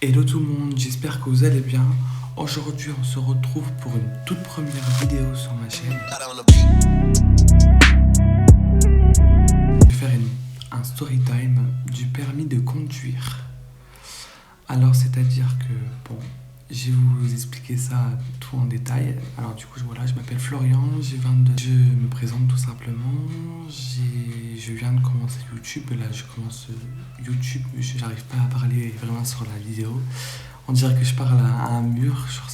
Hello tout le monde, j'espère que vous allez bien. Aujourd'hui, on se retrouve pour une toute première vidéo sur ma chaîne. Je vais faire un story time du permis de conduire. Alors, c'est-à-dire que, bon, je vais vous expliquer ça tout en détail. Alors, du coup, voilà, je m'appelle Florian, j'ai 22. Je me présente tout simplement. Je viens de commencer YouTube. Là, je commence YouTube. J'arrive pas à parler vraiment sur la vidéo. On dirait que je parle à un mur. Genre,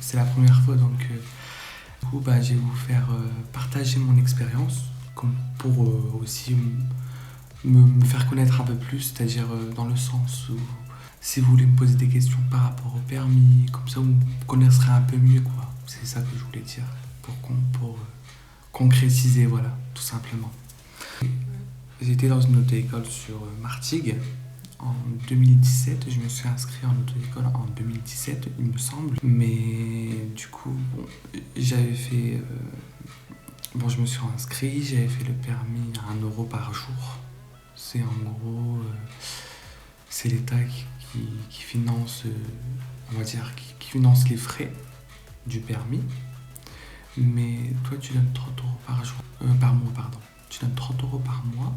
c'est la première fois. Donc, du coup, je vais vous faire partager mon expérience. Comme pour aussi me faire connaître un peu plus. C'est-à-dire dans le sens où si vous voulez me poser des questions par rapport au permis, comme ça vous me connaîtrez un peu mieux, quoi. C'est ça que je voulais dire, pour concrétiser, voilà, tout simplement. J'étais dans une auto-école sur Martigues en 2017, je me suis inscrit en auto-école en 2017, il me semble. Mais du coup, bon, j'avais fait... je me suis inscrit, j'avais fait le permis à 1 € par jour. C'est en gros... c'est l'État qui finance, on va dire, qui finance les frais du permis. Mais toi, tu donnes 30 € par mois, pardon. Tu donnes 30 € par mois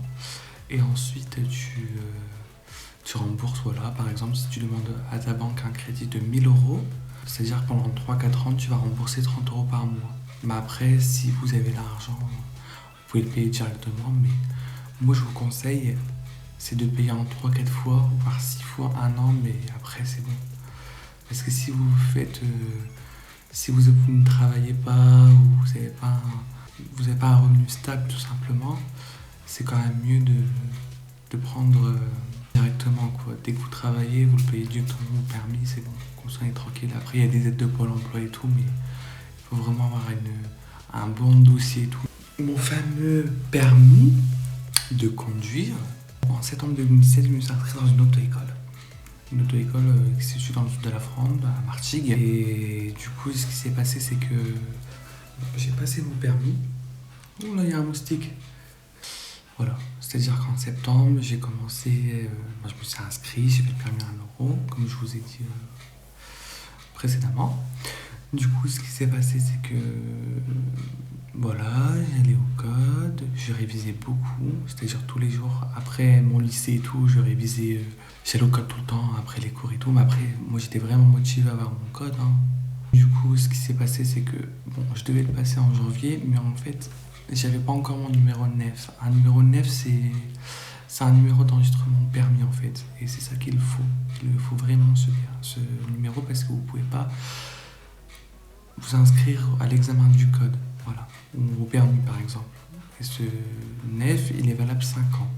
et ensuite tu rembourses, voilà. Par exemple, si tu demandes à ta banque un crédit de 1 000 €, c'est-à-dire que pendant 3-4 ans, tu vas rembourser 30 € par mois. Mais après, si vous avez l'argent, vous pouvez le payer directement. Mais moi, je vous conseille, c'est de payer en 3-4 fois, voire 6 fois 1 an, mais après c'est bon. Parce que si vous faites, si vous ne travaillez pas ou vous n'avez pas un revenu stable tout simplement, c'est quand même mieux de prendre directement, quoi. Dès que vous travaillez, vous le payez directement au permis, c'est bon, qu'on soit tranquille. Après il y a des aides de Pôle emploi et tout, mais il faut vraiment avoir un bon dossier et tout. Mon fameux permis de conduire, en septembre 2017, je me suis inscrit dans une auto-école. Une auto-école qui se situe dans le sud de la France, à Martigues. Et du coup, ce qui s'est passé, c'est que j'ai passé mon permis. Oh là, il y a un moustique. Voilà. C'est-à-dire qu'en septembre, j'ai commencé, je me suis inscrit, j'ai fait le permis à 1 €, comme je vous ai dit précédemment. Du coup, ce qui s'est passé, c'est que voilà, j'allais au code, je révisais beaucoup, c'est-à-dire tous les jours. Après mon lycée et tout, je révisais, j'allais au code tout le temps, après les cours et tout. Mais après, moi j'étais vraiment motivé à avoir mon code, hein. Du coup, ce qui s'est passé, c'est que je devais le passer en janvier, mais en fait, j'avais pas encore mon numéro 9. Un numéro 9, c'est un numéro d'enregistrement permis en fait. Et c'est ça qu'il faut. Il faut vraiment ce numéro parce que vous pouvez pas vous inscrire à l'examen du code, voilà, ou au permis par exemple. Et ce 9, il est valable 5 ans.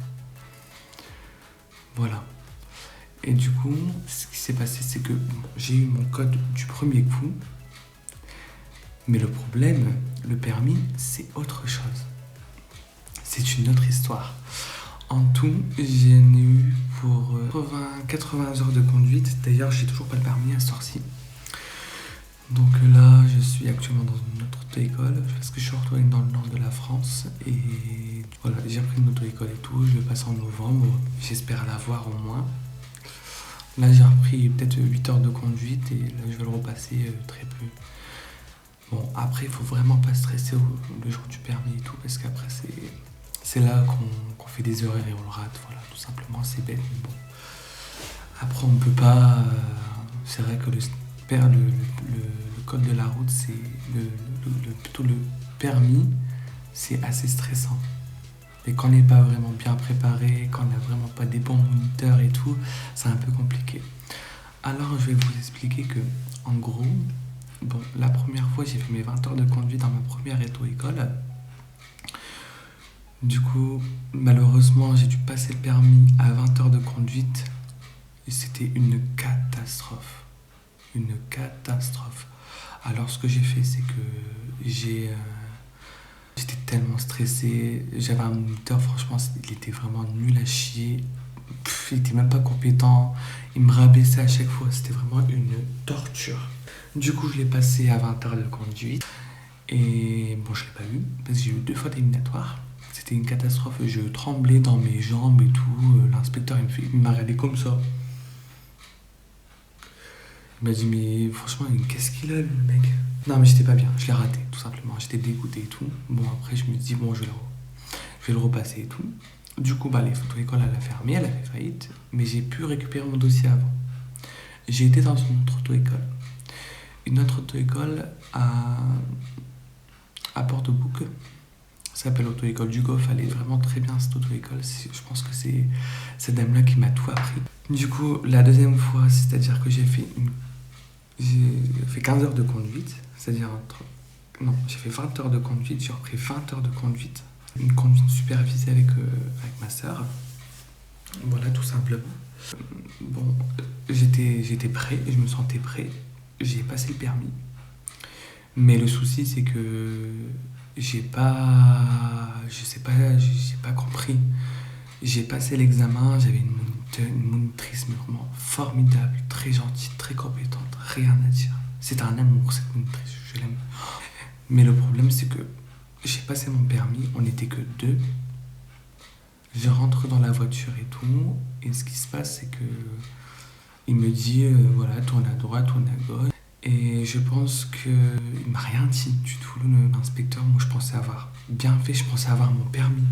Voilà. Et du coup, ce qui s'est passé, c'est que j'ai eu mon code du premier coup, mais le problème, le permis, c'est autre chose. C'est une autre histoire. En tout, j'en ai eu pour 80 heures de conduite. D'ailleurs, j'ai toujours pas le permis à ce heure-ci. Donc là, je suis actuellement dans une autre auto-école parce que je suis retourné dans le nord de la France et voilà, j'ai pris une auto-école et tout, je vais passer en novembre, j'espère l'avoir au moins. Là, j'ai repris peut-être 8 heures de conduite et là, je vais le repasser très peu. Bon, après, il faut vraiment pas stresser le jour du permis et tout parce qu'après, c'est là qu'on fait des erreurs et on le rate, voilà, tout simplement, c'est bête, mais bon. Après, on peut pas... c'est vrai que le code de la route, c'est plutôt le permis, c'est assez stressant. Et quand on n'est pas vraiment bien préparé, quand on n'a vraiment pas des bons moniteurs et tout, c'est un peu compliqué. Alors je vais vous expliquer que, en gros, la première fois j'ai fait mes 20 heures de conduite dans ma première auto-école. Du coup, malheureusement, j'ai dû passer le permis à 20 heures de conduite et c'était une catastrophe. Une catastrophe. Alors ce que j'ai fait, c'est que j'étais tellement stressé, j'avais un moniteur, franchement il était vraiment nul à chier. Il était même pas compétent, il me rabaissait à chaque fois, c'était vraiment une torture. Du coup je l'ai passé à 20 heures de conduite et je l'ai pas eu parce que j'ai eu 2 fois d'éliminatoire. C'était une catastrophe, je tremblais dans mes jambes et tout. L'inspecteur il m'a regardé comme ça. Il m'a dit, mais franchement, qu'est-ce qu'il a, le mec? Non, mais j'étais pas bien, je l'ai raté, tout simplement. J'étais dégoûté et tout. Bon, après, je me dis, bon, je vais le repasser et tout. Du coup, bah, les photo-écoles, elle a fermé, elle a fait faillite, mais j'ai pu récupérer mon dossier avant. J'ai été dans une autre auto-école. Une autre auto-école à Port-de-Bouc. Ça s'appelle Auto-école du Golfe. Elle est vraiment très bien, cette auto-école. Je pense que c'est cette dame-là qui m'a tout appris. Du coup, la deuxième fois, c'est-à-dire que j'ai fait 15 heures de conduite. C'est-à-dire non, j'ai fait 20 heures de conduite. J'ai repris 20 heures de conduite. Une conduite supervisée avec ma sœur. Voilà, tout simplement. Bon, j'étais prêt, je me sentais prêt. J'ai passé le permis. Mais le souci, c'est que j'ai pas compris. J'ai passé l'examen, j'avais une monitrice mais vraiment formidable, très gentille, très compétente, rien à dire. C'est un amour cette monitrice, je l'aime. Mais le problème, c'est que j'ai passé mon permis, on n'était que deux. Je rentre dans la voiture et tout, et ce qui se passe, c'est que il me dit, voilà, tourne à droite, tourne à gauche. Et je pense qu'il m'a rien dit du tout, l'inspecteur. Moi, je pensais avoir bien fait, je pensais avoir mon permis.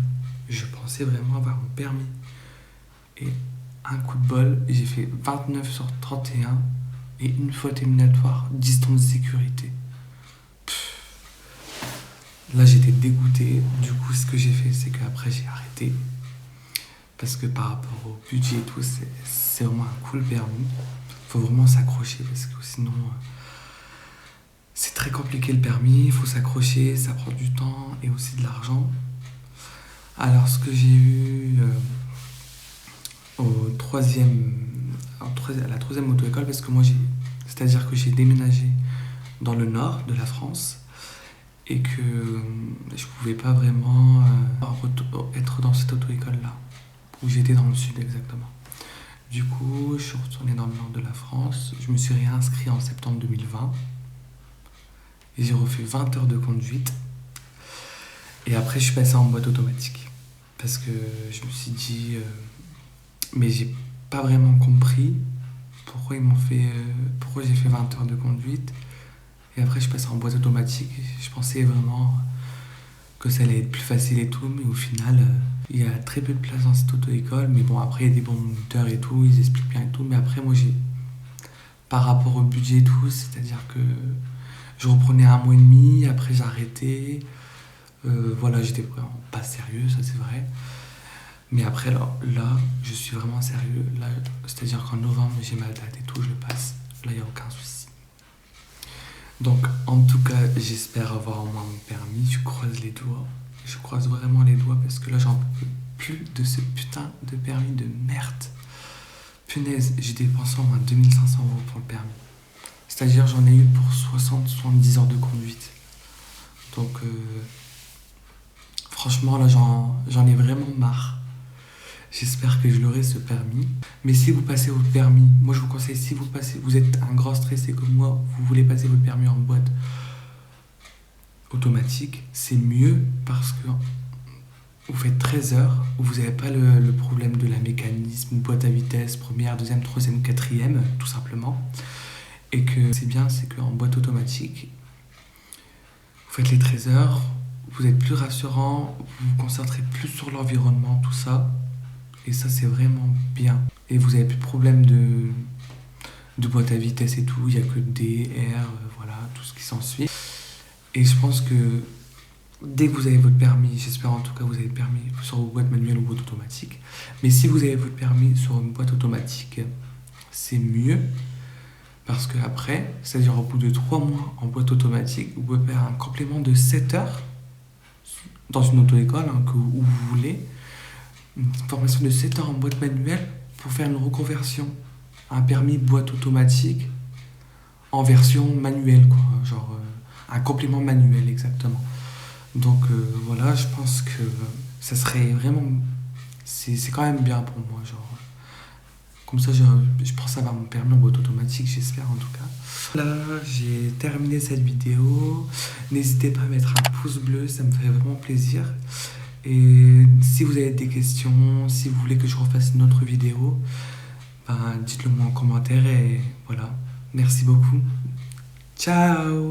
Je pensais vraiment avoir mon permis. Et un coup de bol, j'ai fait 29 sur 31 et une faute éliminatoire, distance de sécurité. Là, j'étais dégoûté. Du coup, ce que j'ai fait, c'est qu'après, j'ai arrêté. Parce que par rapport au budget et tout, c'est vraiment un cool permis. Faut vraiment s'accrocher parce que sinon, c'est très compliqué le permis. Il faut s'accrocher, ça prend du temps et aussi de l'argent. Alors, ce que j'ai eu à la troisième auto-école, parce que moi, c'est-à-dire que j'ai déménagé dans le nord de la France et que je pouvais pas vraiment être dans cette auto-école-là, où j'étais dans le sud exactement. Du coup, je suis retourné dans le nord de la France, je me suis réinscrit en septembre 2020 et j'ai refait 20 heures de conduite. Et après, je suis passé en boîte automatique parce que je me suis dit, mais j'ai pas vraiment compris pourquoi pourquoi j'ai fait 20 heures de conduite. Et après, je suis passé en boîte automatique. Je pensais vraiment que ça allait être plus facile et tout, mais au final, il y a très peu de place dans cette auto-école. Mais bon, après, il y a des bons moniteurs et tout, ils expliquent bien et tout. Mais après, moi, par rapport au budget et tout, c'est-à-dire que je reprenais 1 mois et demi, après j'arrêtais. Voilà, j'étais vraiment pas sérieux, ça c'est vrai. Mais après, là, je suis vraiment sérieux. Là, c'est-à-dire qu'en novembre, j'ai ma date et tout, je le passe. Là, il n'y a aucun souci. Donc, en tout cas, j'espère avoir au moins mon permis. Je croise les doigts. Je croise vraiment les doigts parce que là, j'en peux plus de ce putain de permis de merde. Punaise, j'ai dépensé au moins 2500 € pour le permis. C'est-à-dire, j'en ai eu pour 60-70 heures de conduite. Donc, franchement, là, j'en ai vraiment marre. J'espère que je l'aurai ce permis. Mais si vous passez votre permis, moi je vous conseille, si vous êtes un grand stressé comme moi, vous voulez passer votre permis en boîte automatique, c'est mieux parce que vous faites 13 heures, vous n'avez pas le problème de la mécanisme, boîte à vitesse, première, deuxième, troisième, quatrième, tout simplement. Et que c'est bien, c'est qu'en boîte automatique, vous faites les 13 heures, vous êtes plus rassurant, vous vous concentrez plus sur l'environnement, tout ça. Et ça, c'est vraiment bien. Et vous n'avez plus de problème de boîte à vitesse et tout. Il n'y a que D, R, voilà, tout ce qui s'ensuit. Et je pense que dès que vous avez votre permis, j'espère en tout cas que vous avez le permis sur vos boîtes manuelles ou boîte automatique. Mais si vous avez votre permis sur une boîte automatique, c'est mieux. Parce qu'après, c'est-à-dire au bout de 3 mois en boîte automatique, vous pouvez faire un complément de 7 heures dans une auto-école où vous voulez. Une formation de 7 heures en boîte manuelle pour faire une reconversion à un permis boîte automatique en version manuelle, quoi. Genre un complément manuel, exactement. Donc voilà, je pense que ça serait vraiment... C'est quand même bien pour moi, genre... Comme ça, je pense avoir mon permis en boîte automatique, j'espère en tout cas. Là, j'ai terminé cette vidéo. N'hésitez pas à mettre un pouce bleu, ça me ferait vraiment plaisir. Et si vous avez des questions, si vous voulez que je refasse une autre vidéo, ben dites-le moi en commentaire et voilà. Merci beaucoup. Ciao!